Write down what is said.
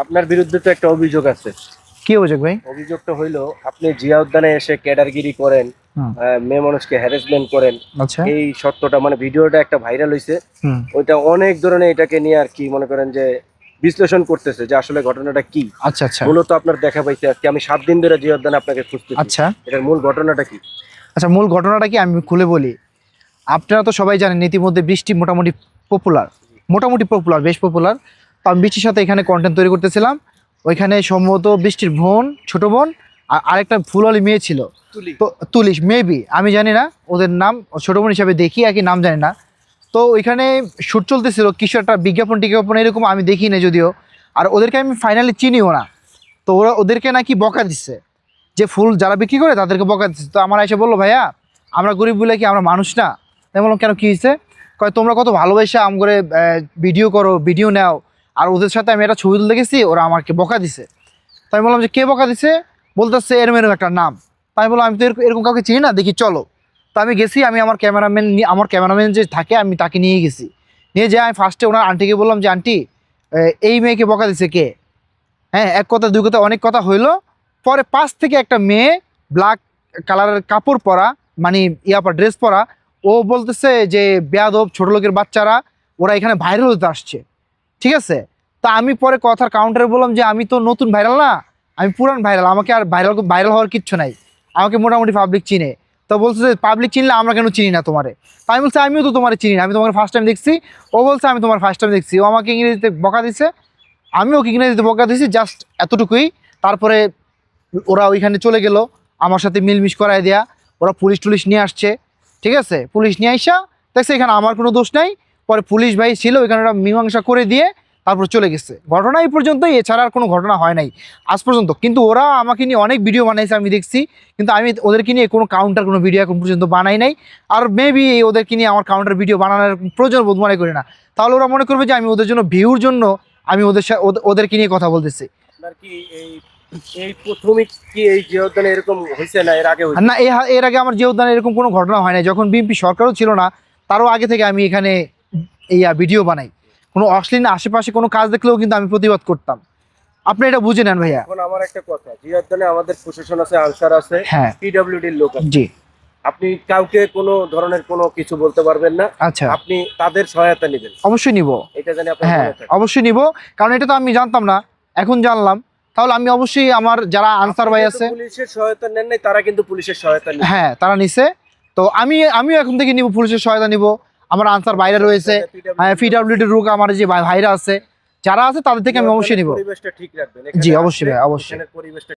আপনার বিরুদ্ধে তো একটা অভিযোগ আছে। কি অভিযোগ ভাই? অভিযোগটা হইলো আপনি জিয়া উদ্যানে এসে ক্যাডারগিরি করেন, হুম। মেয়ে মানুষকে হ্যারাসমেন্ট করেন। আচ্ছা। এই সত্যটা মানে ভিডিওটা একটা ভাইরাল হইছে। হুম। ওইটা অনেক ধরনের এটাকে নিয়ে আর কি মনে করেন যে বিশ্লেষণ করতেছে যে আসলে ঘটনাটা কি। আচ্ছা আচ্ছা মূলত আপনার দেখা পাইছে আজকে আমি 7 দিন ধরে জিয়া উদ্যানে আপনাকে খুঁজতেছি। আচ্ছা এটার মূল ঘটনাটা কি? আচ্ছা, মূল ঘটনাটা কি আমি খুলে বলি। আপনারা তো সবাই জানেন ইতিমধ্যে বৃষ্টি মোটামুটি পপুলার, বেশ পপুলার। তো আমি বৃষ্টির সাথে এখানে কন্টেন্ট তৈরি করতেছিলাম। ওইখানে সম্ভবত বৃষ্টির বোন, ছোট বোন আর আরেকটা ফুলওয়ালি মেয়ে ছিল। তো তুলিশ মেবি, আমি জানি না ওদের নাম, ছোট বোন হিসাবে দেখি আর কি, নাম জানি না। তো ওইখানে শ্যুট চলতেছিল, কিছু একটা বিজ্ঞাপন এরকম আমি দেখি না যদিও। আর ওদেরকে আমি ফাইনালি চিনিও না। তো ওদেরকে নাকি বকা দিচ্ছে, যে ফুল যারা বিক্রি করে তাদেরকে বকা দিচ্ছে। তো আমার এসে বললো, ভাইয়া আমরা গরিব বলে কি আমরা মানুষ না? তাই বললাম, কেন, কী হয়েছে? কয়, তোমরা কত ভালোবাসা আম করে ভিডিও করো, ভিডিও নাও, আর ওদের সাথে আমি একটা ছবি তুলতে গেছি, ওরা আমাকে বকা দিছে। তাই বললাম যে কে বকা দিছে? বলতেছে এরম এরম একটা নাম। তাই বললাম, আমি তো এরকম কাউকে চিনি না, দেখি চলো। তো আমি গেছি, আমি আমার ক্যামেরাম্যান যে থাকে আমি তাকে নিয়ে গেছি। নিয়ে যেয়ে আমি ফার্স্টে ওনার আন্টিকে বললাম যে আন্টি, এই মেয়েকে বকা দিছে কে? হ্যাঁ, এক কথা দুই কথা অনেক কথা হইলো। পরে পাশ থেকে একটা মেয়ে ব্ল্যাক কালারের কাপড় পরা, মানে ড্রেস পরা, ও বলতেছে যে বেয়াদব ছোট লোকের বাচ্চারা ওরা এখানে ভাইরাল হতে আসছে। ঠিক আছে? তা আমি পরে কথার কাউন্টারে বললাম যে আমি তো নতুন ভাইরাল না, আমি পুরান ভাইরাল, আমাকে আর ভাইরাল হওয়ার কিচ্ছু নাই, আমাকে মোটামুটি পাবলিক চিনে। তো বলছে যে পাবলিক চিনলে আমরা কেন চিনি না তোমারে? তো আমি বলছি আমিও তো তোমার চিনি না, আমি তোমাকে ফার্স্ট টাইম দেখছি। ও বলছে আমি তোমার ফার্স্ট টাইম দেখছি। ও আমাকে ইংরেজিতে বকা দিছে, আমিও ওকে ইংরেজিতে বকা দিয়েছি, জাস্ট এতটুকুই। তারপরে ওরা ওইখানে চলে গেল, আমার সাথে মিলমিশ করায় দেয়া। ওরা পুলিশ নিয়ে আসছে। ঠিক আছে? পুলিশ নিয়ে আসা দেখছে এখানে আমার কোনো দোষ নাই। পরে পুলিশ ভাই ছিল ওইখানে, ওরা মীমাংসা করে দিয়ে তারপর চলে গেছে। ঘটনা এই পর্যন্তই, এছাড়া আর কোনো ঘটনা হয় নাই আজ পর্যন্ত। কিন্তু ওরা আমাকে নিয়ে অনেক ভিডিও বানাইছে, আমি দেখছি, কিন্তু আমি ওদেরকে নিয়ে কোনো কাউন্টার কোনো ভিডিও এখন পর্যন্ত বানাই নাই। আর মেবি ওদেরকে নিয়ে আমার কাউন্টার ভিডিও বানানোর প্রয়োজন বোধ মনে করি না। তাহলে ওরা মনে করবে যে আমি ওদের জন্য ভিউর জন্য আমি ওদেরকে নিয়ে কথা বলতেছি। আপনার কি এই প্রথমই কি এই জিয়া উদ্যানে এরকম হয়েছে না এর আগে হয়েছে? না, এর আগে আমার যে উদ্যানে এরকম কোনো ঘটনা হয় না। যখন বিএনপি সরকারও ছিল না, তারও আগে থেকে আমি এখানে ভিডিও বানাই। কোনো অশ্লীল আশেপাশে কোনো কাজ দেখলেও কিন্তু আমি প্রতিবাদ করতাম। আপনি এটা বুঝে নেন ভাইয়া। এখন আমার একটা কথা, জিয়া উদ্যানে আমাদের প্রশাসন আছে, আনসার আছে, হ্যাঁ, পিডব্লিউডির লোক আছে। জি। আপনি কাউকে কোনো ধরনের কোনো কিছু বলতে পারবেন না। আচ্ছা, আপনি তাদের সহায়তা নেবেন, অবশ্যই নিব। এটা জানি আপনার হ্যাঁ, মনে থাকে। অবশ্যই নিব, কারণ এটা তো আমি জানতাম না, এখন জানলাম। তাহলে আমি অবশ্যই আমার যারা আনসার ভাই আছে, পুলিশের সহায়তা নেন নাই, তারা কিন্তু পুলিশের সহায়তা নেন। হ্যাঁ তারা নিছে। তো আমিও এখন থেকে নিব, পুলিশের সহায়তা নিব। আমার আনসার বাইরে রয়েছে, পিডব্লিউডির লোক, আমার যে ভাইরা আছে, যারা আছে তাদের থেকে আমি অবশ্যই নিব। পরিবেশটা ঠিক রাখবেন। জি, অবশ্যই ভাই, অবশ্যই। পরিবেশটা